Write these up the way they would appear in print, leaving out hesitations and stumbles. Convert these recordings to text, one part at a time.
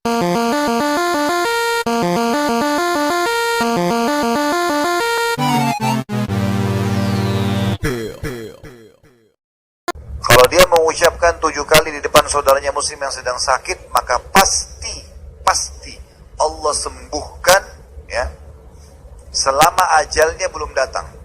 Kalau dia mengucapkan 7 kali di depan saudaranya muslim yang sedang sakit, maka pasti Allah sembuhkan, ya, selama ajalnya belum datang.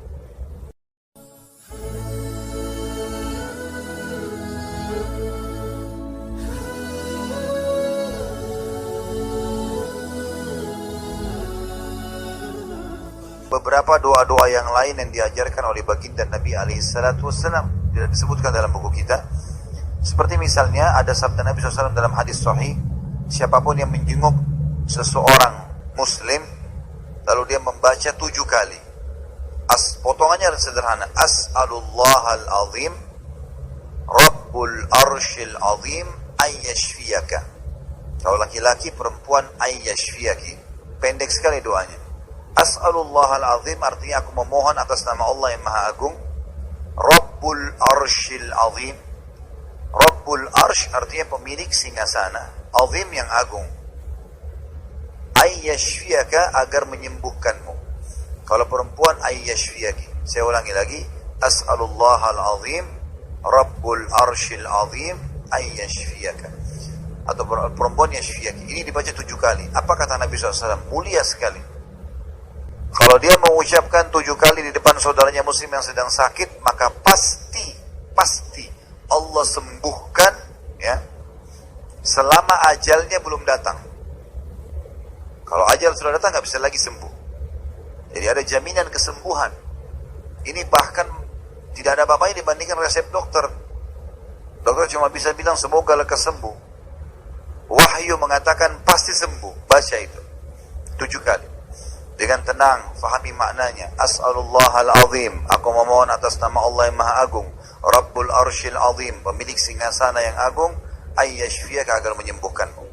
Beberapa doa-doa yang lain yang diajarkan oleh baginda Nabi SAW tidak disebutkan dalam buku kita. Seperti misalnya ada sabda Nabi SAW dalam hadis sahih, siapapun yang menjenguk seseorang muslim lalu dia membaca 7 kali, potongannya adalah sederhana, as'alullahal azim rabbul arshil azim ayyashfiyaka. Kalau laki-laki, perempuan ayyashfiyaki. Pendek sekali doanya. As'alullahal azim artinya aku memohon atas nama Allah yang maha agung. Rabbul arshil azim, Rabbul arsh artinya pemilik singgasana, azim yang agung. Ayyashfiyaka agar menyembuhkanmu. Kalau perempuan ayyashfiyaki. Saya ulangi lagi, as'alullahal azim Rabbul arshil azim ayyashfiyaka. Atau perempuan yashfiyaki. Ini dibaca 7 kali. Apa kata Nabi SAW? Mulia sekali. Kalau dia mengucapkan 7 kali di depan saudaranya muslim yang sedang sakit, maka pasti Allah sembuhkan, ya, selama ajalnya belum datang. Kalau ajal sudah datang, nggak bisa lagi sembuh. Jadi ada jaminan kesembuhan. Ini bahkan tidak ada apa-apanya dibandingkan resep dokter. Dokter cuma bisa bilang semoga lekas sembuh. Wahyu mengatakan pasti sembuh. Baca itu 7 kali. Dengan tenang, fahami maknanya. As'alullahal azim, aku memohon atas nama Allah yang maha agung. Rabbul arshil azim, pemilik singgasana yang agung. Ayyashfiyaka agar menyembuhkanmu.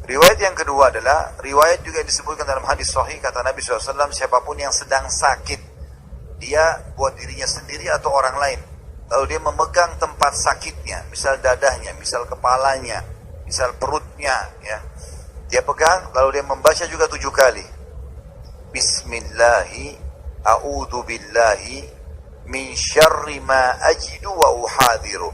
Riwayat yang kedua adalah, riwayat juga disebutkan dalam hadis sahih, kata Nabi SAW, siapapun yang sedang sakit, dia buat dirinya sendiri atau orang lain, lalu dia memegang tempat sakitnya, misal dadahnya, misal kepalanya, misal perutnya, ya, dia pegang, lalu dia membaca juga 7 kali. Bismillahi a'udhu billahi min syarri ma ajidu wa uhadiru.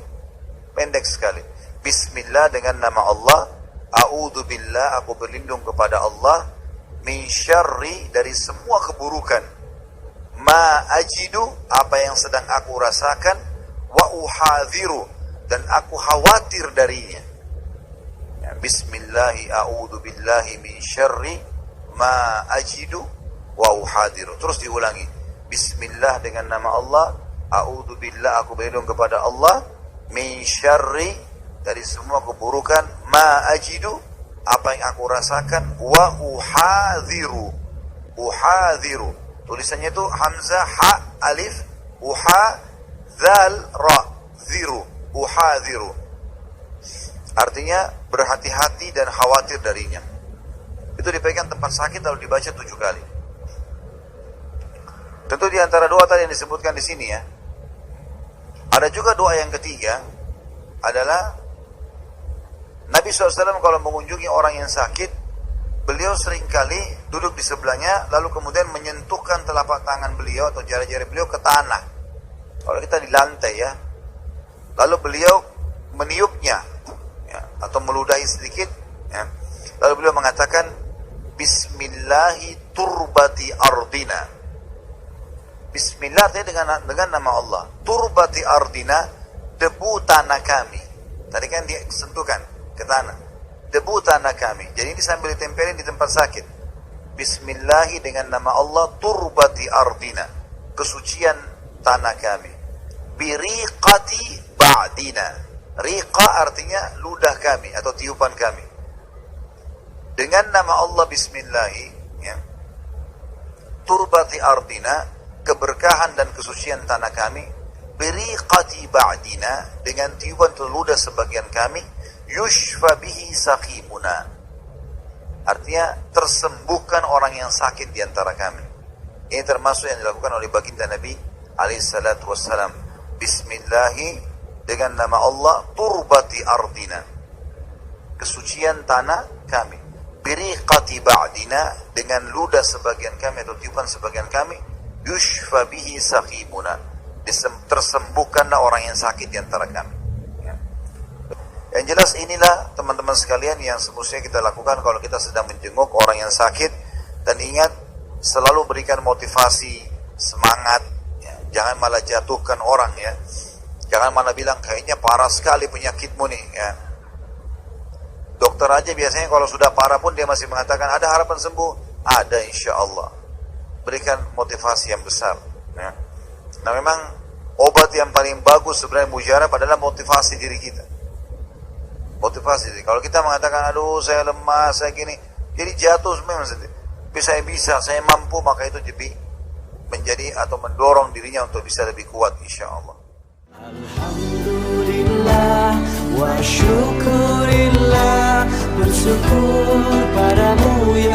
Pendek sekali. Bismillah, dengan nama Allah. A'udhu billah, aku berlindung kepada Allah. Min syarri, dari semua keburukan. Ma ajidu, apa yang sedang aku rasakan. Wa uhadiru, dan aku khawatir darinya. Ya, Bismillahi a'udhu billahi min syarri ma ajidu wa uhadiru. Terus diulangi. Bismillah, dengan nama Allah. A'udhu billah, aku berlindung kepada Allah. Min syarri, dari semua keburukan. Ma ajidu, apa yang aku rasakan. Wa uhadiru, uhadiru. Tulisannya itu hamzah, ha, alif, uha, dhal, ra, ziru, uhadiru. Artinya berhati-hati dan khawatir darinya. Itu dipegang tempat sakit lalu dibaca 7 kali. Tentu di antara doa tadi yang disebutkan di sini, ya. Ada juga doa yang ketiga adalah Nabi SAW kalau mengunjungi orang yang sakit, beliau seringkali duduk di sebelahnya, lalu kemudian menyentuhkan telapak tangan beliau atau jari-jari beliau ke tanah. Kalau kita di lantai, ya, lalu beliau meniupnya, ya, atau meludahi sedikit, ya. Lalu beliau mengatakan, Bismillahi turbati ardina. Bismillah artinya dengan nama Allah. Turbati ardina, debu tanah kami. Tadi kan dia sentuhkan ke tanah. Debu tanah kami. Jadi ini sambil ditempelin di tempat sakit. Bismillahi, dengan nama Allah. Turbati ardina, kesucian tanah kami. Biriqati ba'dina. Riqa artinya ludah kami atau tiupan kami. Dengan nama Allah Bismillahi, ya. Turbati ardina, keberkahan dan kesucian tanah kami. Biriqati ba'dina, dengan tiupan ludah sebagian kami. Yushfa bihi saqimuna, artinya tersembuhkan orang yang sakit di antara kami. Ini termasuk yang dilakukan oleh baginda Nabi alaihissalatu wassalam. Bismillahi, dengan nama Allah. Turbati ardina, kesucian tanah kami. Biriqati ba'dina, dengan ludah sebagian kami atau tiupan sebagian kami, yushfa bihi saqimuna, tersembuhkanlah orang yang sakit di antara kami. Ya. Yang jelas inilah teman-teman sekalian yang semestinya kita lakukan kalau kita sedang menjenguk orang yang sakit. Dan ingat, selalu berikan motivasi, semangat, ya. Jangan malah jatuhkan orang, ya. Jangan malah bilang kayaknya parah sekali penyakitmu nih, ya. Dokter aja biasanya kalau sudah parah pun dia masih mengatakan ada harapan sembuh, ada insya Allah. Berikan motivasi yang besar, ya. Nah memang obat yang paling bagus sebenarnya mujarab adalah motivasi diri kita. Motivasi diri. Kalau kita mengatakan aduh saya lemah, saya gini, jadi jatuh memang sendiri. Tapi saya bisa, saya mampu, maka itu jadi menjadi atau mendorong dirinya untuk bisa lebih kuat insya Allah. Alhamdulillah wa syukurillah, bersyukur padamu ya